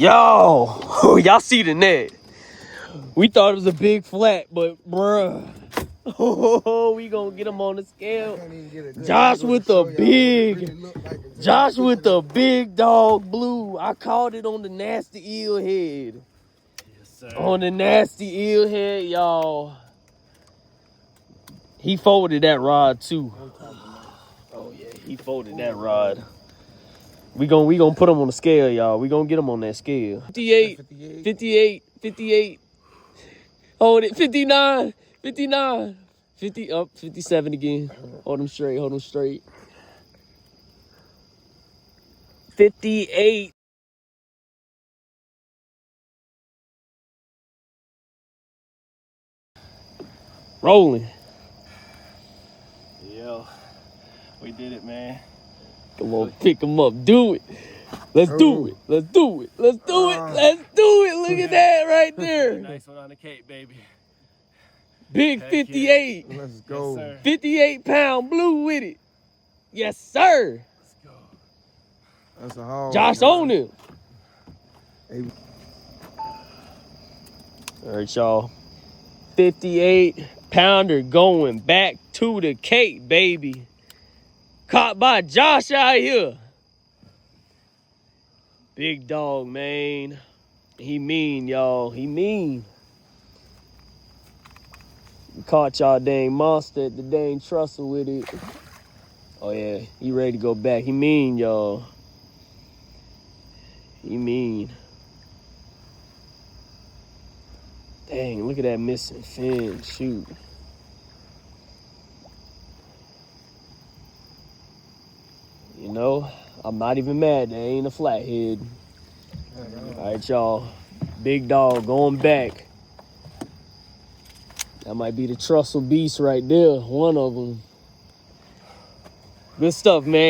Yo, y'all see the net. We thought it was a big flat, but bruh. Oh, we gonna get him on the scale. Josh with the big dog blue. I caught it on the nasty eel head. Yes, sir. On the nasty eel head, y'all. He folded that rod too. Oh yeah, he folded that rod. We gonna put him on the scale, y'all. We gonna get him on that scale. 58. Hold it, 59, 50 up, 57 again. Hold him straight. 58. Rolling. Yo, we did it, man. Come on, pick him up. Do it. Let's do it. Look at that right there. Nice one on the Cape, baby. Big 58. Let's go. Yes, 58-pound blue with it. Yes, sir. Let's go. That's a hard Josh one. on him. Hey. All right, y'all. 58-pounder going back to the Cape, baby. Caught by Josh out here. Big dog, man. He mean, y'all. He mean. We caught y'all dang monster at the dang trestle with it. Oh, yeah. He ready to go back. He mean, y'all. He mean. Dang, look at that missing fin. Shoot. You know, I'm not even mad. There ain't a flathead. All right, y'all. Big dog going back. That might be the trussel beast right there. One of them. Good stuff, man.